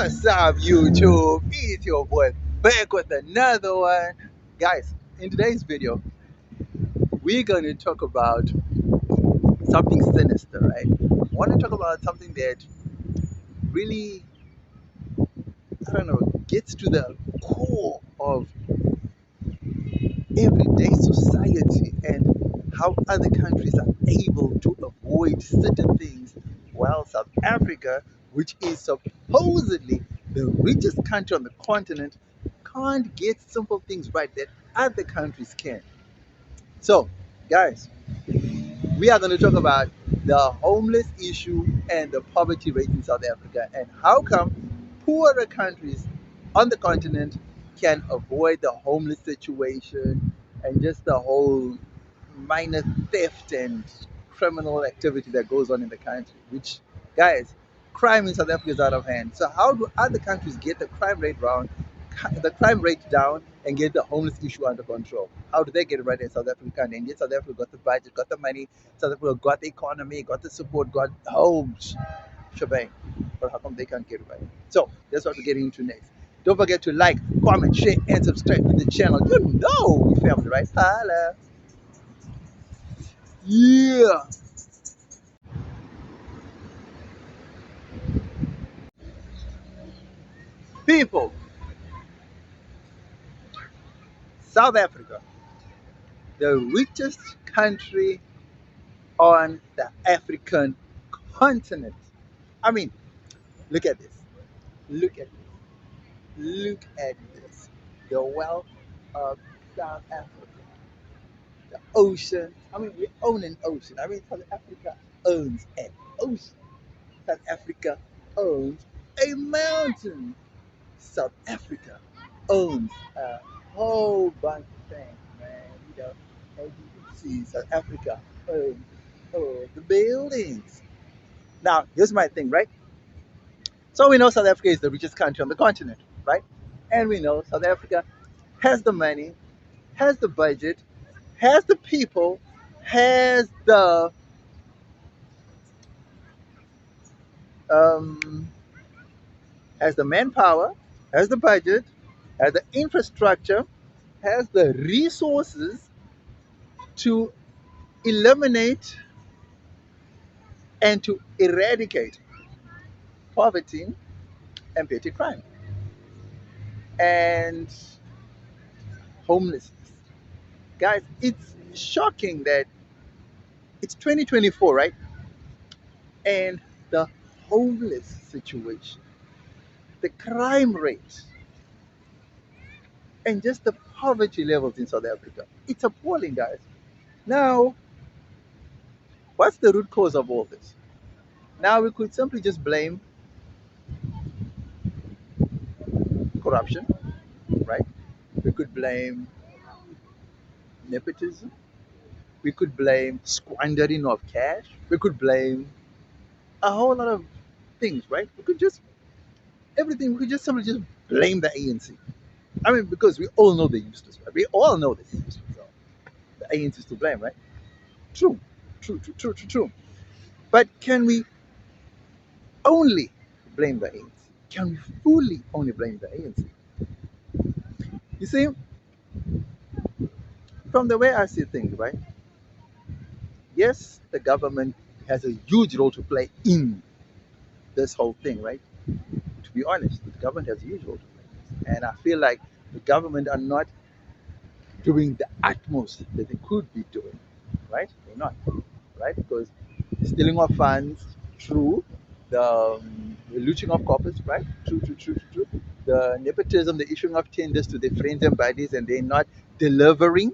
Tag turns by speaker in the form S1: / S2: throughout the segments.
S1: What's up, YouTube? It's your boy back with another one. Guys, in today's video, we're going to talk about something sinister, right? I want to talk about something that really, I don't know, gets to the core of everyday society and how other countries are able to avoid certain things while South Africa, which is supposedly the richest country on the continent, can't get simple things right that other countries can. So, guys, we are going to talk about the homeless issue and the poverty rate in South Africa and how come poorer countries on the continent can avoid the homeless situation and just the whole minor theft and criminal activity that goes on in the country, which, guys, crime in South Africa is out of hand. So how do other countries get the crime rate down and get the homeless issue under control? How do they get it right in South Africa? And yet South Africa got the budget, got the money, South Africa got the economy, got the support, got the whole shebang. But how come they can't get it right? So that's what we're getting into next. Don't forget to like, comment, share, and subscribe to the channel. You know we family, right? Holla. Yeah. People, South Africa, the richest country on the African continent. I mean, look at this. Look at this. Look at this. The wealth of South Africa. The ocean. I mean, we own an ocean. I mean, South Africa owns an ocean. South Africa owns a mountain. South Africa owns a whole bunch of things, man. As you can see, South Africa owns all the buildings. Now, here's my thing, right? So we know South Africa is the richest country on the continent, right? And we know South Africa has the money, has the budget, has the people, has the um, has the manpower, has the budget, has the infrastructure, has the resources to eliminate and to eradicate poverty and petty crime and homelessness. Guys, it's shocking that it's 2024, right? And the homeless situation, the crime rate, and just the poverty levels in South Africa. It's appalling, guys. Now, what's the root cause of all this? Now, we could simply just blame corruption, right? We could blame nepotism. We could blame squandering of cash. We could blame a whole lot of things, right? We could just everything. We could just simply just blame the ANC. I mean, because we all know they're useless, right? We all know they're useless. So the ANC is to blame, right? True, true. But can we only blame the ANC? Can we fully only blame the ANC? You see, from the way I see things, right? Yes, the government has a huge role to play in this whole thing, right? To be honest, the government has a huge role to play. And I feel like the government are not doing the utmost that they could be doing, right? They're not, right? Because stealing of funds, true. The looting of corpus, right? True. The nepotism, the issuing of tenders to their friends and buddies, and they're not delivering.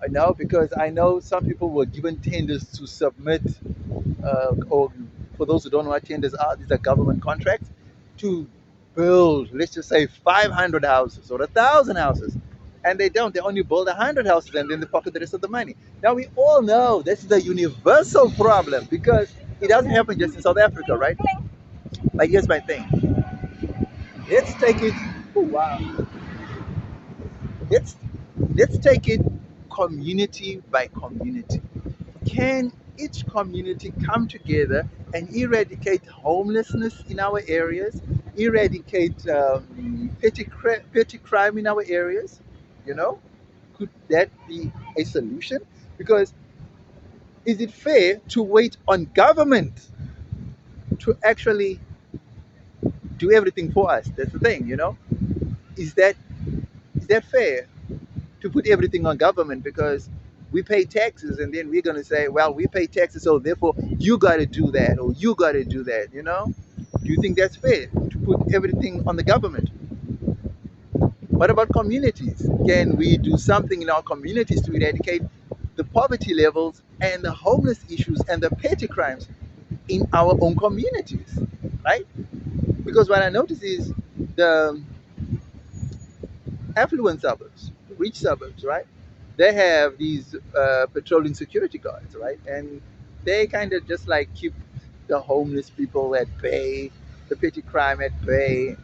S1: I know because I know some people were given tenders to submit, or for those who don't know what tenders are, these are government contracts to build, let's just say, 500 houses or 1,000 houses, and they don't. They only build 100 houses and then they pocket the rest of the money. Now we all know this is a universal problem because it doesn't happen just in South Africa, right? Like here's my thing. Let's take it. Oh, wow. Let's let's take it community by community. Can each community come together and eradicate homelessness in our areas? eradicate petty crime in our areas? You know, could that be a solution? Because is it fair to wait on government to actually do everything for us? That's the thing, you know. Is that is that fair to put everything on government because we pay taxes and then we're going to say, well, we pay taxes, so therefore you got to do that or you got to do that, you know? Do you think that's fair to put everything on the government? What about communities? Can we do something in our communities to eradicate the poverty levels and the homeless issues and the petty crimes in our own communities, right? Because what I notice is the affluent suburbs, rich suburbs, right? They have these patrolling security guards, right? And they kind of just like keep the homeless people at bay, the petty crime at bay,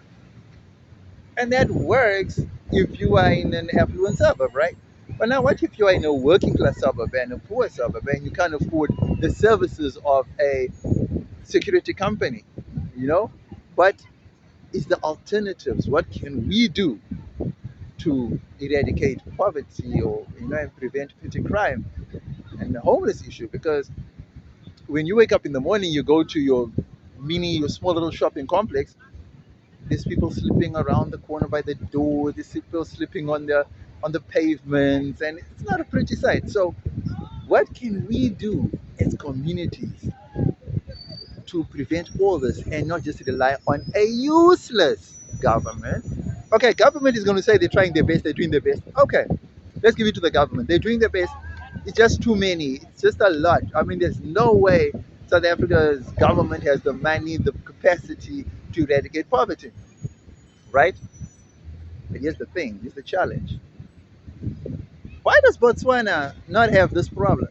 S1: and that works if you are in an affluent suburb, right? But now, what if you are in a working class suburb and a poor suburb, and you can't afford the services of a security company, you know? But is the alternatives? What can we do to eradicate poverty or and prevent petty crime and the homeless issue? Because when you wake up in the morning, you go to your small little shopping complex. There's people sleeping around the corner by the door. There's people sleeping on the pavements, and it's not a pretty sight. So, what can we do as communities to prevent all this and not just rely on a useless government? Okay, government is going to say they're trying their best, they're doing their best. Okay, let's give it to the government. They're doing their best. It's just too many. It's just a lot. I mean, there's no way South Africa's government has the money, the capacity to eradicate poverty, right? But here's the thing, here's the challenge. Why does Botswana not have this problem,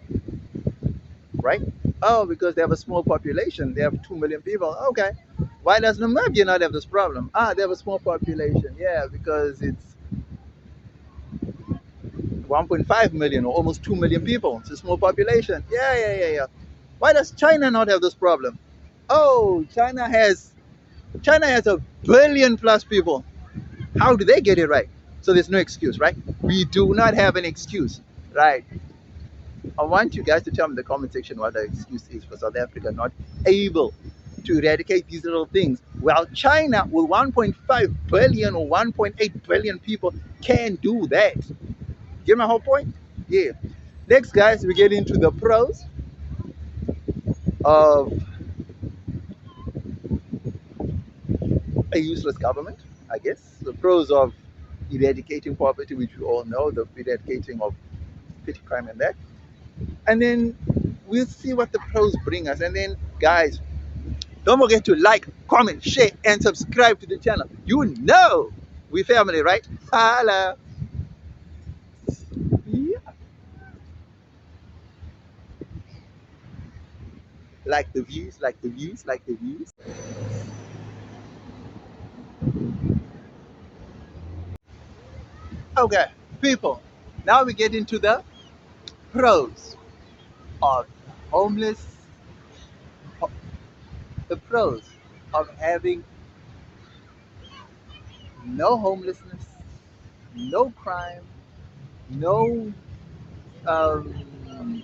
S1: right? Oh, because they have a small population. They have 2 million people. Okay. Why does Namibia not have this problem? Ah, they have a small population. Yeah, because it's 1.5 million or almost 2 million people. It's a small population. Yeah, yeah, yeah, yeah. Why does China not have this problem? Oh, China has a billion plus people. How do they get it right? So there's no excuse, right? We do not have an excuse, right? I want you guys to tell me in the comment section what the excuse is for South Africa not able to eradicate these little things, while China with 1.5 billion or 1.8 billion people can do that. Get my whole point? Yeah. Next, guys, we get into the pros of a useless government, I guess. The pros of eradicating poverty, which we all know, the eradicating of petty crime and that. And then we'll see what the pros bring us. And then, guys, don't forget to like, comment, share, and subscribe to the channel. You know we family, right? Holla. Yeah. Like the views, like the views, like the views. Okay, people. Now we get into the pros of homeless, the pros of having no homelessness, no crime, no um,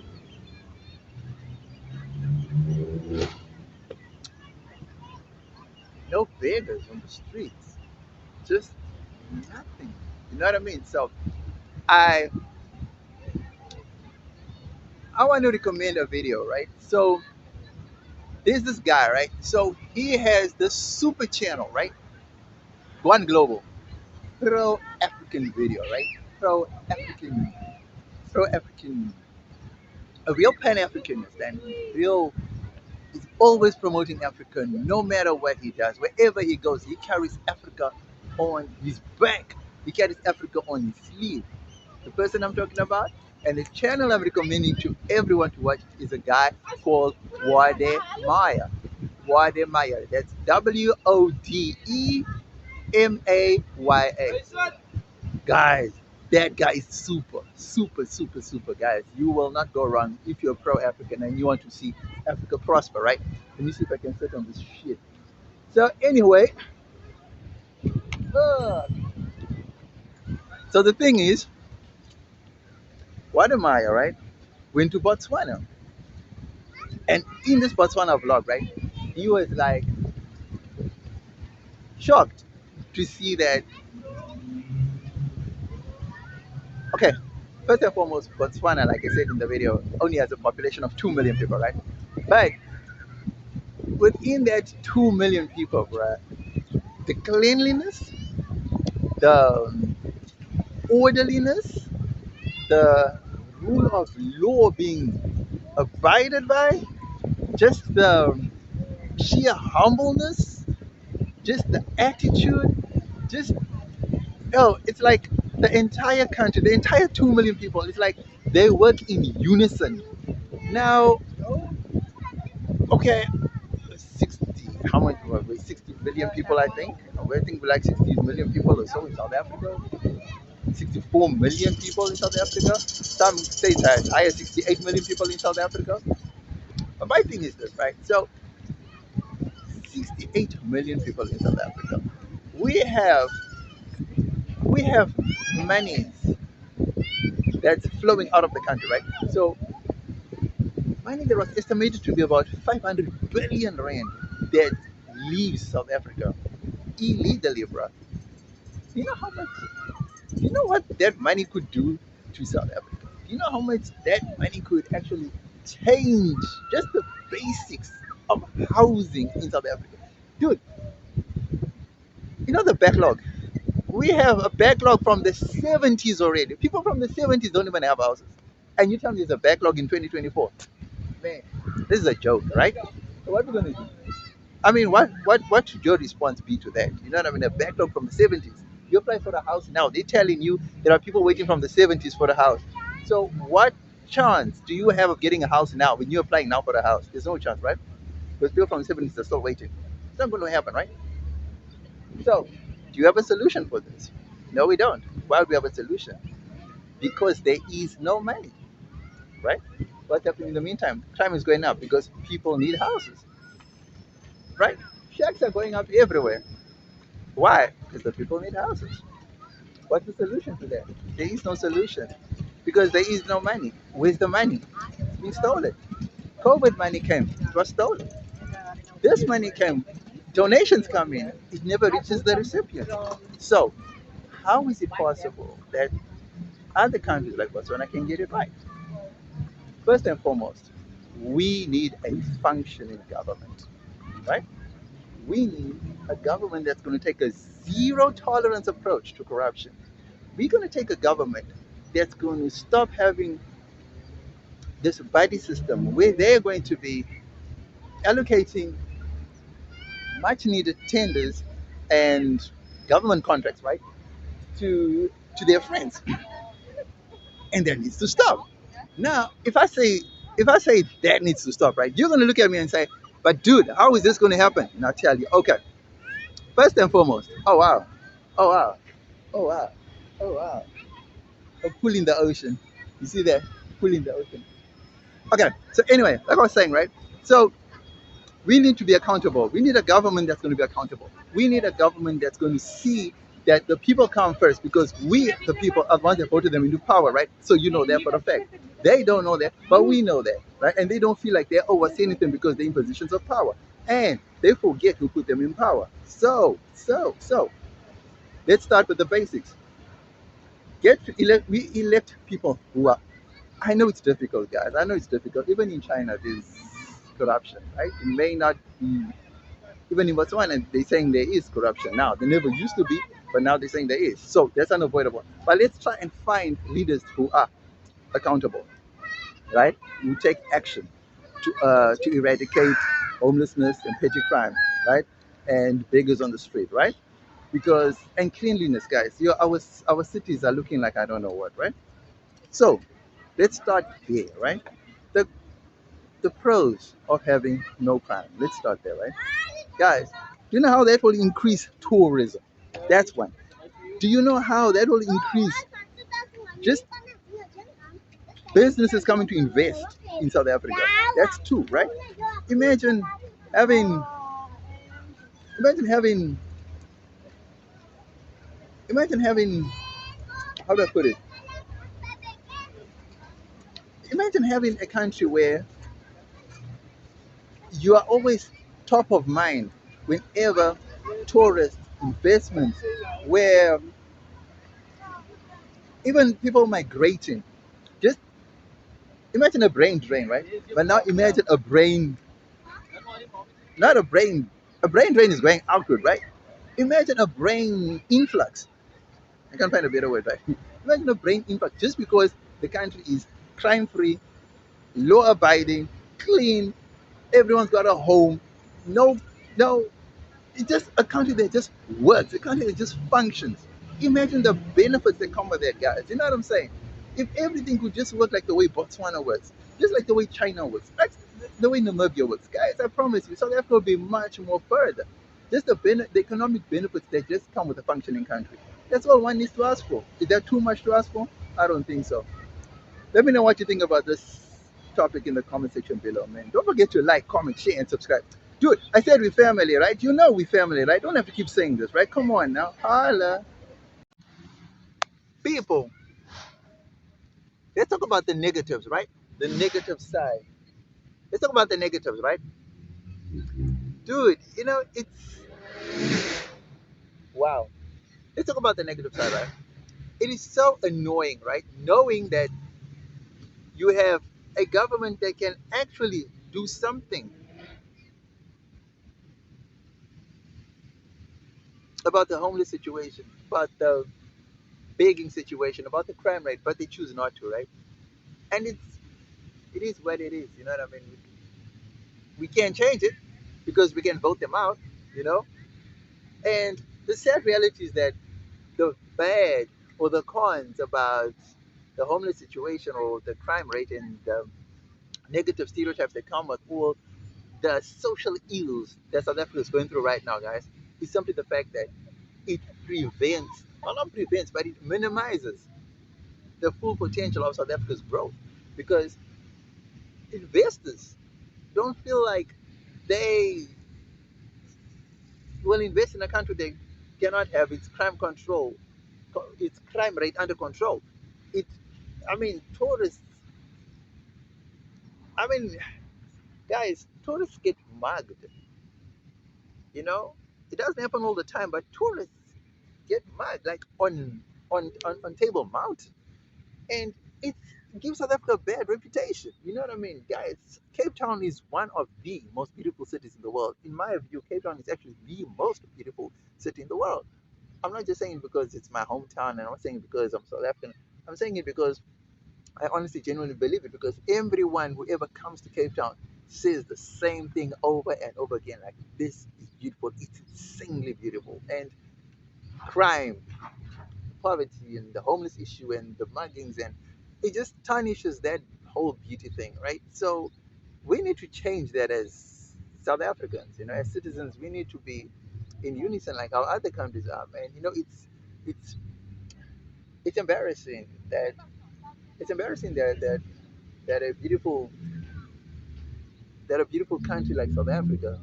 S1: no beggars on the streets, just nothing. You know what I mean? So I I want to recommend a video, right? So there's this guy, right? So he has this super channel, right? One Global, pro African video, right? Pro African, pro African, a real Pan Africanist, and real. He's always promoting Africa, no matter what he does. Wherever he goes, he carries Africa on his back. He carries Africa on his sleeve. The person I'm talking about, and the channel I'm recommending to everyone to watch is a guy called Wade Maya. Wade Maya. That's WODEMAYA. Guys, that guy is super, super, super, super, guys. You will not go wrong if you're pro African and you want to see Africa prosper, right? Let me see if I can set on this shit. So, anyway, So the thing is, Wadamaya, right, went to Botswana. And in this Botswana vlog, right, he was like shocked to see that, okay, first and foremost, Botswana, like I said in the video, only has a population of 2 million people, right? But within that 2 million people, bruh, the cleanliness, the orderliness, the rule of law being abided by, just the sheer humbleness, just the attitude, just, oh, it's like the entire country, the entire 2 million people, it's like they work in unison. Now, okay, 60, how much were we? 60 billion people, I think. I think we like 60 million people or so in South Africa. 64 million people in South Africa. Some states have higher 68 million people in South Africa. But my thing is this, right? So 68 million people in South Africa. We have we have money that's flowing out of the country, right? So money that was estimated to be about 500 billion rand that leaves South Africa illegally, bro. You know how much? You know what that money could do to South Africa? You know how much that money could actually change just the basics of housing in South Africa, dude. You know the backlog. We have a backlog from the 70s already. People from the 70s don't even have houses, and you tell me there's a backlog in 2024? Man, this is a joke, right? So what are we gonna do? I mean, what should your response be to that? You know what I mean? A backlog from the 70s. You apply for the house now. They're telling you there are people waiting from the 70s for the house. So what chance do you have of getting a house now when you're applying now for the house? There's no chance, right? Because people from the 70s are still waiting. It's not going to happen, right? So, do you have a solution for this? No, we don't. Why do we have a solution? Because there is no money, right? What's happening in the meantime? Crime is going up because people need houses, right? Shacks are going up everywhere. Why? Because the people need houses. What's the solution to that? There is no solution because there is no money. Where's the money? It's been stolen. COVID money came, it was stolen. This money came, donations come in, it never reaches the recipient. So, how is it possible that other countries like Botswana can get it right? First and foremost, we need a functioning government, right? We need a government that's going to take a zero tolerance approach to corruption. We're going to take a government that's going to stop having this buddy system where they're going to be allocating much needed tenders and government contracts, right, to their friends. And that needs to stop. Now, if I say that needs to stop, right, you're gonna look at me and say, but dude, how is this gonna happen? And I'll tell you, okay, first and foremost, oh wow, oh wow, oh wow, oh wow. A pool in the ocean. You see that? Pool in the ocean. Okay, so anyway, like I was saying, right? So we need to be accountable. We need a government that's going to be accountable. We need a government that's going to see that the people come first because we, the people, are the ones that voted them into power, right? So you know that for a fact. They don't know that, but we know that, right? And they don't feel like they're overseeing anything because they're in positions of power. And they forget who put them in power. So, let's start with the basics. We elect people who are, I know it's difficult, guys. I know it's difficult. Even in China, there's corruption, right? It may not be, even in Botswana, they're saying there is corruption now. There never used to be, but now they're saying there is. So that's unavoidable. But let's try and find leaders who are accountable, right? Who take action to eradicate homelessness and petty crime, right? And beggars on the street, right? Because, and cleanliness, guys. Our cities are looking like I don't know what, right? So let's start there, right? The the pros of having no crime. Let's start there, right? Guys, do you know how that will increase tourism? That's one. Do you know how that will increase just businesses coming to invest in South Africa? That's two, right? Imagine having imagine having Imagine having, how do I put it? Imagine having a country where you are always top of mind whenever tourist investments, where even people migrating. Just imagine a brain drain, right? But now imagine a brain, not a brain, a brain drain is going outward, right? Imagine a brain influx. I can't find a better word, right? Imagine a brain influx just because the country is crime free, law abiding, clean, everyone's got a home. No, no, it's just a country that just works, a country that just functions. Imagine the benefits that come with that, guys. You know what I'm saying? If everything could just work like the way Botswana works, just like the way China works, like the way Namibia works, guys, I promise you, South Africa will be much more further. Just the economic benefits that just come with a functioning country. That's all one needs to ask for. Is that too much to ask for? I don't think so. Let me know what you think about this topic in the comment section below, man. Don't forget to like, comment, share, and subscribe. Dude, I said we family, right? You know we family, right? Don't have to keep saying this, right? Come on now. Holla. People, let's talk about the negatives, right? The negative side. Let's talk about the negatives, right? Dude, it's wow. Let's talk about the negative side, right? It is so annoying, right? Knowing that you have a government that can actually do something about the homeless situation, about the begging situation, about the crime rate, but they choose not to, right? And it is what it is. You know what I mean? We can't change it because we can vote them out. You know. And the sad reality is that the bad or the cons about the homeless situation or the crime rate and the negative stereotypes that come with all the social ills that South Africa is going through right now, guys, is simply the fact that it prevents, well, not prevents, but it minimizes the full potential of South Africa's growth because investors don't feel like they will invest in a country that cannot have its crime control, its crime rate under control. It, I mean, tourists. I mean, guys, tourists get mugged. You know, it doesn't happen all the time, but tourists get mugged, like on Table Mountain, and it gives South Africa a bad reputation. You know what I mean, guys? Cape Town is one of the most beautiful cities in the world. In my view, Cape Town is actually the most beautiful city in the world. I'm not just saying it because it's my hometown, and I'm not saying it because I'm South African. I'm saying it because I honestly, genuinely believe it. Because everyone who ever comes to Cape Town says the same thing over and over again. Like, this is beautiful. It's insanely beautiful. And crime, poverty, and the homeless issue, and the muggings, and it just tarnishes that whole beauty thing, right? So we need to change that as South Africans. As citizens, we need to be in unison like how other countries are, man. It's it's embarrassing that it's embarrassing that a beautiful country like South Africa,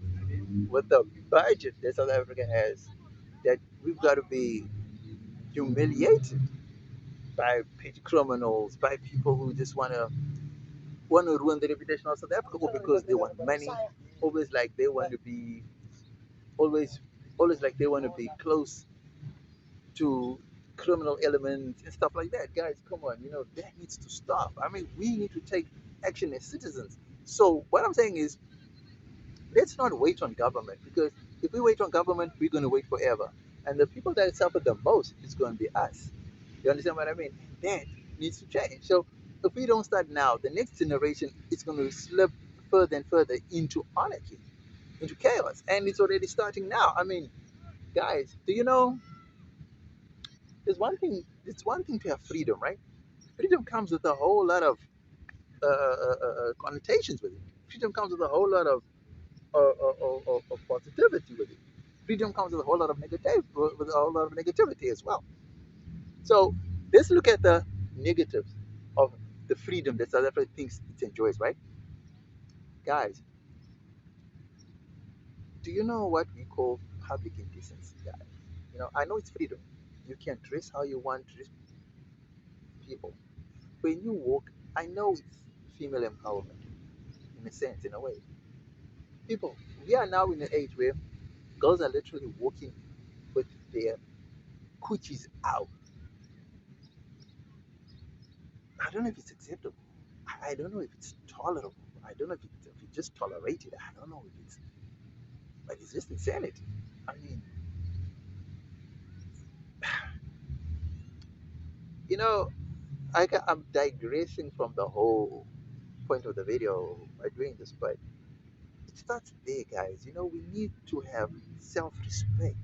S1: with the budget that South Africa has, that we've got to be humiliated by petty criminals, by people who just wanna ruin the reputation of South Africa, or because they want money, always like they want to be always always like they want to be close to criminal elements and stuff like that. Guys, come on, that needs to stop. I mean, we need to take action as citizens. So what I'm saying is, let's not wait on government, because if we wait on government, we're going to wait forever. And the people that suffer the most is going to be us. You understand what I mean? That needs to change. So if we don't start now, the next generation is going to slip further and further into anarchy, into chaos. And it's already starting now. I mean, guys, do you know it's one thing to have freedom, right? Freedom comes with a whole lot of connotations with it. Freedom comes with a whole lot of positivity with it. Freedom comes with a whole lot of negativity as well. So let's look at the negatives of the freedom that South Africa thinks it enjoys, right? Guys, do you know what we call public indecency, guys? I know it's freedom, You can dress how you want to dress people. When you walk, I know it's female empowerment in a sense, in a way. People, we are now in an age where girls are literally walking with their coochies out. I don't know if it's acceptable. I don't know if it's tolerable. I don't know if you just tolerate it. I don't know if it's like it's just insanity. I mean, you know, I'm digressing from the whole point of the video by doing this, but it starts there, guys. We need to have self-respect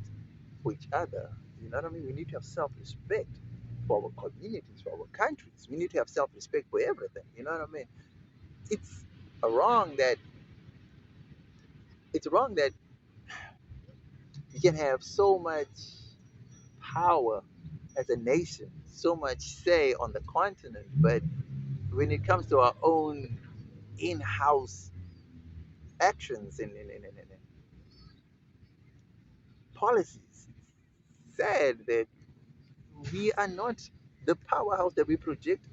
S1: for each other. You know what I mean? We need to have self-respect for our communities, for our countries. We need to have self-respect for everything. You know what I mean? It's wrong that it's wrong that you can have so much power as a nation, so much say on the continent, but when it comes to our own in-house actions and policies, it's sad that we are not the powerhouse that we project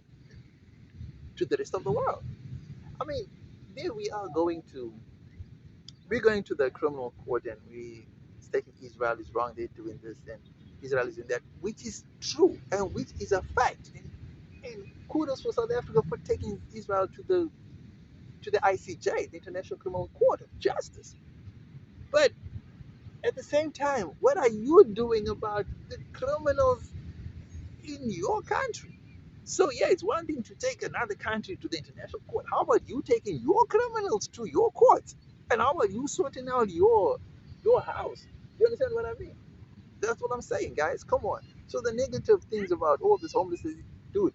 S1: to the rest of the world. I mean, there we are we're going to the criminal court and we stating Israel is wrong, they're doing this and Israel is doing that, which is true and which is a fact. And kudos for South Africa for taking Israel to the ICJ, the International Criminal Court of Justice. But at the same time, what are you doing about the criminals in your country? So yeah, it's one thing to take another country to the international court. How about you taking your criminals to your courts? And how about you sorting out your house? You understand what I mean? That's what I'm saying, guys. Come on. So the negative things about all this homelessness, dude,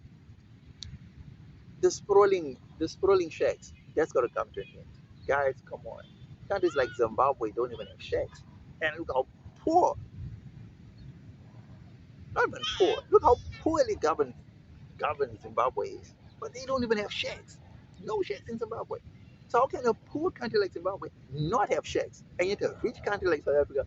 S1: the sprawling shacks, that's gotta come to an end. Guys, come on. Countries like Zimbabwe don't even have shacks. And look how poor, not even poor, look how poorly governed Zimbabwe is. But they don't even have shacks. No shacks in Zimbabwe. So how can a poor country like Zimbabwe not have shacks? And yet a rich country like South Africa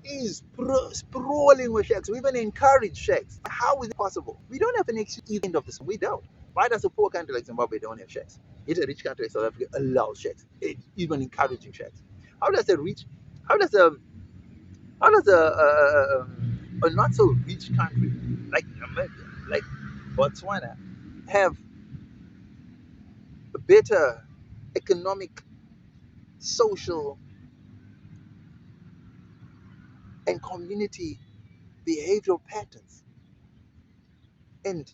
S1: is sprawling with shacks. We even encourage shacks. How is it possible? We don't have an excuse at the end of this. We don't. Why does a poor country like Zimbabwe don't have shacks? Yet a rich country like South Africa allows shacks. It's even encouraging shacks. How does a rich, how does a, how does a not so rich country like America, like Botswana, have a better economic, social, and community behavioral patterns? And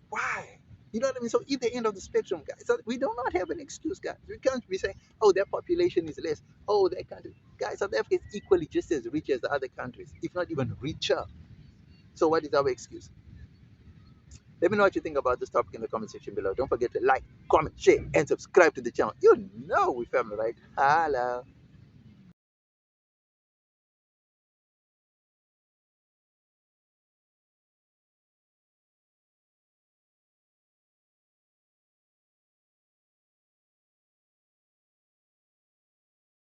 S1: why? You know what I mean? So either end of the spectrum, guys. So we do not have an excuse, guys. We can't be saying, oh, their population is less. Oh, their country. Guys, South Africa is equally just as rich as the other countries, if not even richer. So what is our excuse? Let me know what you think about this topic in the comment section below. Don't forget to like, comment, share, and subscribe to the channel. You know we family, right? Hello.